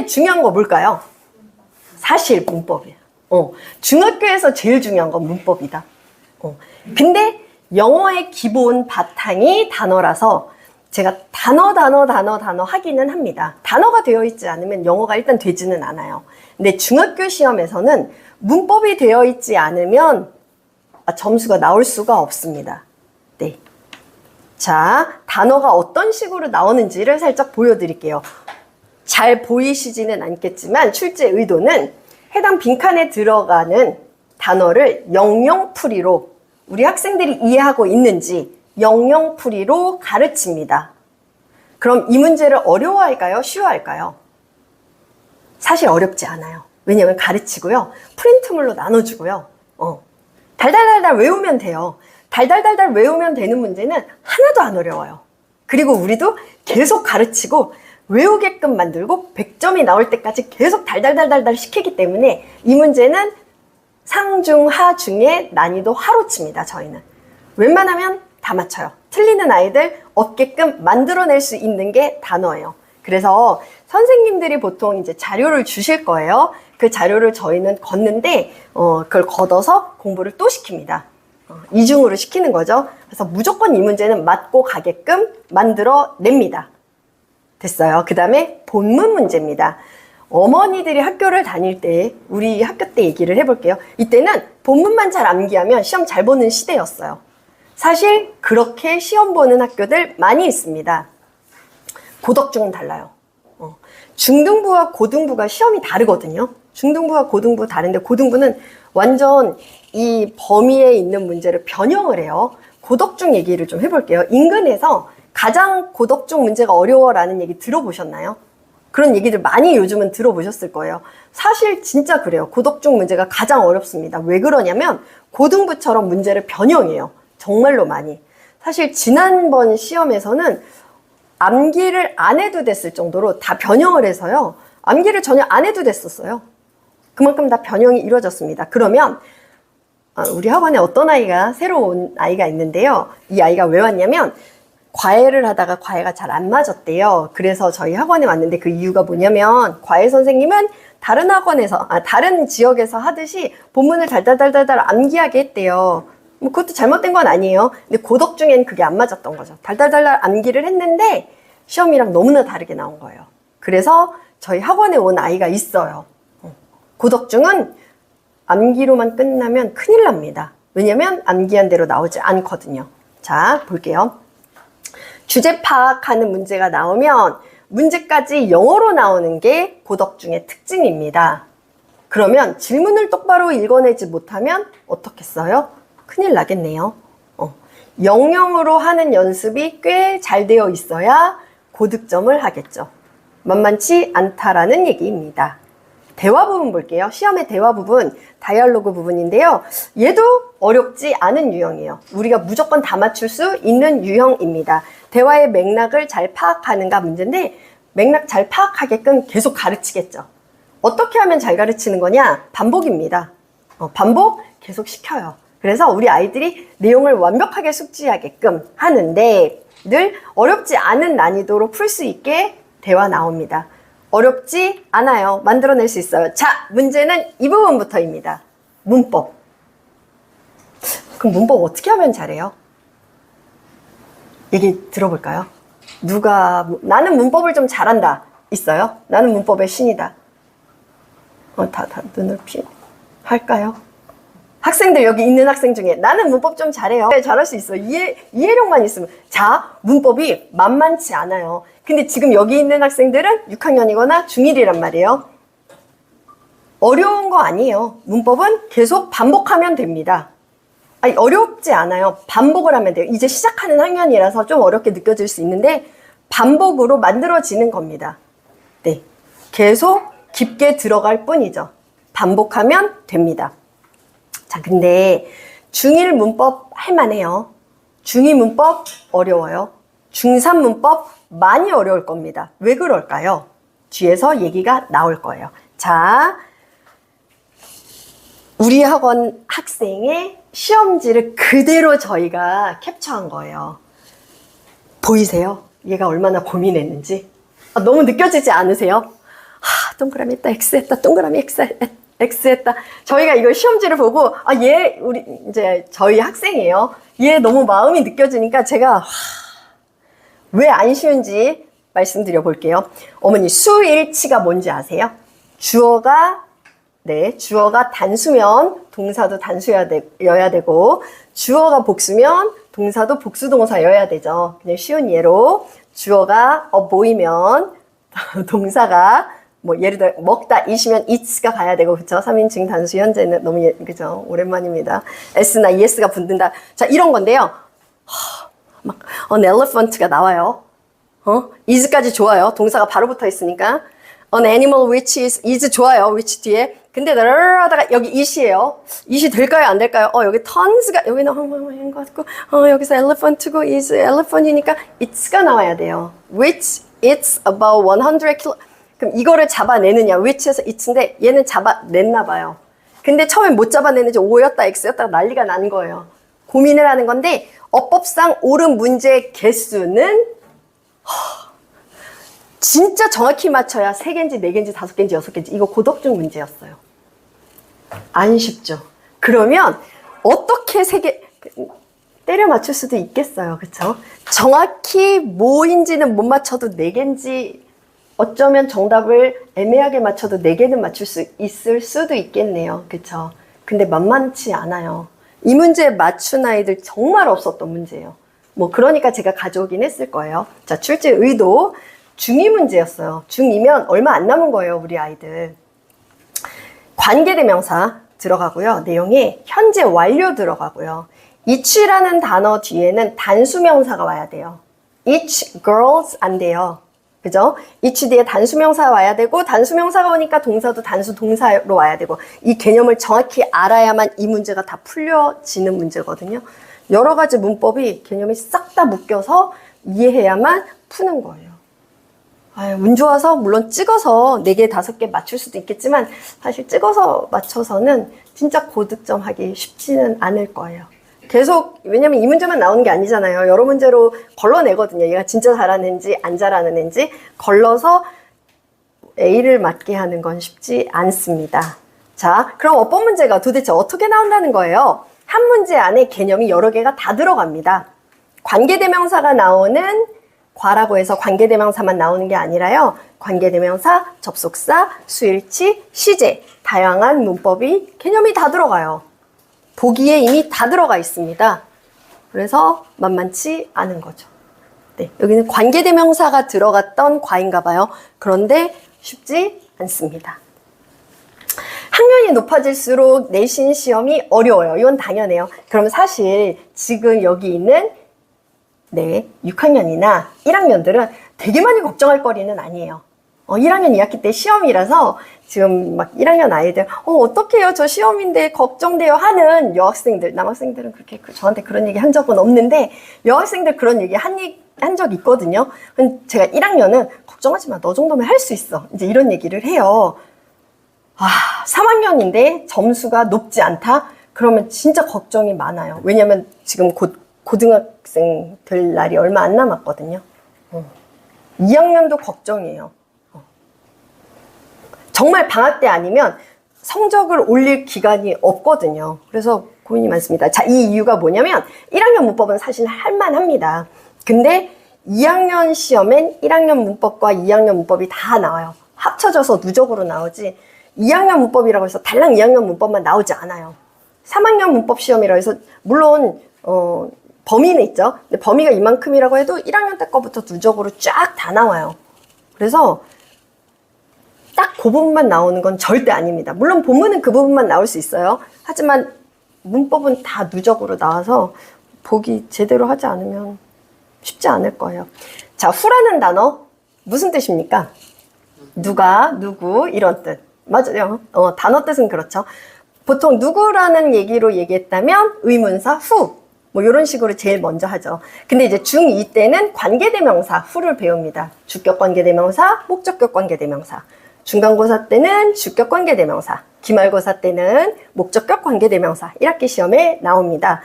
중요한 거 뭘까요? 사실 문법이에요. 중학교에서 제일 중요한 건 문법이다. 근데 영어의 기본 바탕이 단어라서 제가 단어 하기는 합니다. 단어가 되어 있지 않으면 영어가 일단 되지는 않아요. 근데 중학교 시험에서는 문법이 되어 있지 않으면 점수가 나올 수가 없습니다. 네. 자, 단어가 어떤 식으로 나오는지를 살짝 보여드릴게요. 잘 보이시지는 않겠지만 출제 의도는 해당 빈칸에 들어가는 단어를 영영풀이로 우리 학생들이 이해하고 있는지 영영풀이로 가르칩니다. 그럼 이 문제를 어려워할까요? 쉬워할까요? 사실 어렵지 않아요. 왜냐하면 가르치고요. 프린트물로 나눠주고요. 달달달달 외우면 돼요. 달달달달 외우면 되는 문제는 하나도 안 어려워요. 그리고 우리도 계속 가르치고 외우게끔 만들고 100점이 나올 때까지 계속 달달달달달 시키기 때문에 이 문제는 상중 하중에 난이도 하로 칩니다. 저희는 웬만하면 다 맞춰요. 틀리는 아이들 없게끔 만들어낼 수 있는 게 단어예요. 그래서 선생님들이 보통 이제 자료를 주실 거예요. 그 자료를 저희는 걷는데 그걸 걷어서 공부를 또 시킵니다. 이중으로 시키는 거죠. 그래서 무조건 이 문제는 맞고 가게끔 만들어냅니다. 됐어요. 그 다음에 본문 문제입니다. 어머니들이 학교를 다닐 때 우리 학교 때 얘기를 해볼게요. 이때는 본문만 잘 암기하면 시험 잘 보는 시대였어요. 사실 그렇게 시험 보는 학교들 많이 있습니다. 고덕중은 달라요. 중등부와 고등부가 시험이 다르거든요. 중등부와 고등부 다른데 고등부는 완전 이 범위에 있는 문제를 변형을 해요. 고덕중 얘기를 좀 해볼게요. 인근에서 가장 고덕중 문제가 어려워라는 얘기 들어보셨나요? 그런 얘기들 많이 요즘은 들어보셨을 거예요. 사실 진짜 그래요. 고덕중 문제가 가장 어렵습니다. 왜 그러냐면 고등부처럼 문제를 변형해요. 정말로 많이. 사실 지난번 시험에서는 암기를 안 해도 됐을 정도로 다 변형을 해서요. 암기를 전혀 안 해도 됐었어요. 그만큼 다 변형이 이루어졌습니다. 그러면 우리 학원에 어떤 아이가 새로 온 아이가 있는데요. 이 아이가 왜 왔냐면 과외를 하다가 과외가 잘 안 맞았대요. 그래서 저희 학원에 왔는데 그 이유가 뭐냐면 과외 선생님은 다른 학원에서 다른 지역에서 하듯이 본문을 달달달달달 암기하게 했대요. 뭐 그것도 잘못된 건 아니에요. 근데 고덕 중엔 그게 안 맞았던 거죠. 달달달달 암기를 했는데 시험이랑 너무나 다르게 나온 거예요. 그래서 저희 학원에 온 아이가 있어요. 고덕중은 암기로만 끝나면 큰일 납니다. 왜냐면 암기한 대로 나오지 않거든요. 자, 볼게요. 주제 파악하는 문제가 나오면 문제까지 영어로 나오는 게 고덕중의 특징입니다. 그러면 질문을 똑바로 읽어내지 못하면 어떻게 써요? 큰일 나겠네요. 영영으로 하는 연습이 꽤 잘 되어 있어야 고득점을 하겠죠. 만만치 않다라는 얘기입니다. 대화 부분 볼게요. 시험의 대화 부분, 다이얼로그 부분인데요. 얘도 어렵지 않은 유형이에요. 우리가 무조건 다 맞출 수 있는 유형입니다. 대화의 맥락을 잘 파악하는가 문제인데 맥락 잘 파악하게끔 계속 가르치겠죠. 어떻게 하면 잘 가르치는 거냐? 반복입니다. 반복 계속 시켜요. 그래서 우리 아이들이 내용을 완벽하게 숙지하게끔 하는데 늘 어렵지 않은 난이도로 풀 수 있게 대화 나옵니다. 어렵지 않아요. 만들어낼 수 있어요. 자, 문제는 이 부분부터입니다. 문법. 그럼 문법 어떻게 하면 잘해요? 얘기 들어볼까요? 나는 문법을 좀 잘한다. 있어요? 나는 문법의 신이다. 다 눈을 할까요? 학생들 여기 있는 학생 중에 나는 문법 좀 잘해요. 네, 잘할 수 있어. 이해력만 있으면. 자, 문법이 만만치 않아요. 근데 지금 여기 있는 학생들은 6학년이거나 중1이란 말이에요. 어려운 거 아니에요. 문법은 계속 반복하면 됩니다. 아니, 어렵지 않아요. 반복을 하면 돼요. 이제 시작하는 학년이라서 좀 어렵게 느껴질 수 있는데 반복으로 만들어지는 겁니다. 네, 계속 깊게 들어갈 뿐이죠. 반복하면 됩니다. 자, 근데 중1 문법 할만해요. 중2 문법 어려워요. 중3 문법 많이 어려울 겁니다. 왜 그럴까요? 뒤에서 얘기가 나올 거예요. 자, 우리 학원 학생의 시험지를 그대로 저희가 캡처한 거예요. 보이세요? 얘가 얼마나 고민했는지. 너무 느껴지지 않으세요? 동그라미 했다, X 했다, 동그라미 X 했다. 저희가 이걸 시험지를 보고, 우리, 이제, 저희 학생이에요. 얘 너무 마음이 느껴지니까 제가, 왜 안 쉬운지 말씀드려 볼게요. 어머니, 수일치가 뭔지 아세요? 주어가 단수면 동사도 단수여야 되고, 주어가 복수면 동사도 복수동사여야 되죠. 그냥 쉬운 예로, 주어가 보이면 동사가 예를 들어 먹다 이시면 it's가 가야 되고, 그쵸? 3인칭 단수 현재는 너무 그죠? 오랜만입니다. s나 es가 붙는다. 자, 이런 건데요. an elephant가 나와요. is까지 좋아요. 동사가 바로 붙어 있으니까. an animal which is 좋아요. which 뒤에. 근데 하다가 여기 it이에요. it이 될까요? 안 될까요? 여기 tons가 여기는 한 것 같고, 여기서 elephant고 is elephant이니까 it's가 나와야 돼요. which it's about 100kg. 그럼 이거를 잡아내느냐, which에서 it인데 얘는 잡아냈나 봐요. 근데 처음에 못 잡아내는지 O였다 X였다 난리가 난 거예요. 고민을 하는 건데 어법상 옳은 문제의 개수는 진짜 정확히 맞춰야 3개인지 4개인지 5개인지 6개인지 이거 고덕중 문제였어요. 안 쉽죠. 그러면 어떻게 3개 때려 맞출 수도 있겠어요. 그쵸? 정확히 뭐인지는 못 맞춰도 4개인지 어쩌면 정답을 애매하게 맞춰도 4개는 맞출 수 있을 수도 있겠네요. 그쵸? 근데 만만치 않아요. 이 문제 맞춘 아이들 정말 없었던 문제예요. 그러니까 제가 가져오긴 했을 거예요. 자, 출제 의도 중2 문제였어요. 중2면 얼마 안 남은 거예요, 우리 아이들. 관계대명사 들어가고요. 내용이 현재 완료 들어가고요. each라는 단어 뒤에는 단수명사가 와야 돼요. each girls 안 돼요. 그죠? each 뒤에 단수명사 와야 되고, 단수명사가 오니까 동사도 단수 동사로 와야 되고, 이 개념을 정확히 알아야만 이 문제가 다 풀려지는 문제거든요. 여러 가지 문법이 개념이 싹 다 묶여서 이해해야만 푸는 거예요. 운 좋아서 물론 찍어서 4개, 5개 맞출 수도 있겠지만 사실 찍어서 맞춰서는 진짜 고득점 하기 쉽지는 않을 거예요. 계속, 왜냐면 이 문제만 나오는 게 아니잖아요. 여러 문제로 걸러내거든요. 얘가 진짜 잘하는지 안 잘하는 애인지 걸러서 A를 맞게 하는 건 쉽지 않습니다. 자, 그럼 어법 문제가 도대체 어떻게 나온다는 거예요? 한 문제 안에 개념이 여러 개가 다 들어갑니다. 관계대명사가 나오는 과라고 해서 관계대명사만 나오는 게 아니라요. 관계대명사, 접속사, 수일치, 시제, 다양한 문법이 개념이 다 들어가요. 보기에 이미 다 들어가 있습니다. 그래서 만만치 않은 거죠. 네, 여기는 관계대명사가 들어갔던 과인가 봐요. 그런데 쉽지 않습니다. 학년이 높아질수록 내신 시험이 어려워요. 이건 당연해요. 그럼 사실 지금 여기 있는 6학년이나 1학년들은 되게 많이 걱정할 거리는 아니에요. 1학년 2학기 때 시험이라서 지금 막 1학년 아이들 어떡해요 저 시험인데 걱정돼요 하는 여학생들, 남학생들은 그렇게 저한테 그런 얘기 한 적은 없는데 여학생들 그런 얘기 한 적 있거든요. 제가 1학년은 걱정하지 마, 너 정도면 할 수 있어, 이제 이런 얘기를 해요. 3학년인데 점수가 높지 않다? 그러면 진짜 걱정이 많아요. 왜냐면 지금 곧 고등학생 될 날이 얼마 안 남았거든요. 2학년도 걱정이에요. 정말 방학 때 아니면 성적을 올릴 기간이 없거든요. 그래서 고민이 많습니다. 자, 이 이유가 뭐냐면 1학년 문법은 사실 할만합니다. 근데 2학년 시험엔 1학년 문법과 2학년 문법이 다 나와요. 합쳐져서 누적으로 나오지 2학년 문법이라고 해서 달랑 2학년 문법만 나오지 않아요. 3학년 문법 시험이라 해서 물론 범위는 있죠. 근데 범위가 이만큼이라고 해도 1학년 때 거부터 누적으로 쫙 다 나와요. 그래서 딱 그 부분만 나오는 건 절대 아닙니다. 물론 본문은 그 부분만 나올 수 있어요. 하지만 문법은 다 누적으로 나와서 보기 제대로 하지 않으면 쉽지 않을 거예요. 자, 후라는 단어 무슨 뜻입니까? 누가, 누구 이런 뜻. 맞아요. 단어 뜻은 그렇죠. 보통 누구라는 얘기로 얘기했다면 의문사 후 이런 식으로 제일 먼저 하죠. 근데 이제 중2 때는 관계대명사 후를 배웁니다. 주격 관계대명사, 목적격 관계대명사. 중간고사 때는 주격 관계대명사, 기말고사 때는 목적격 관계대명사 1학기 시험에 나옵니다.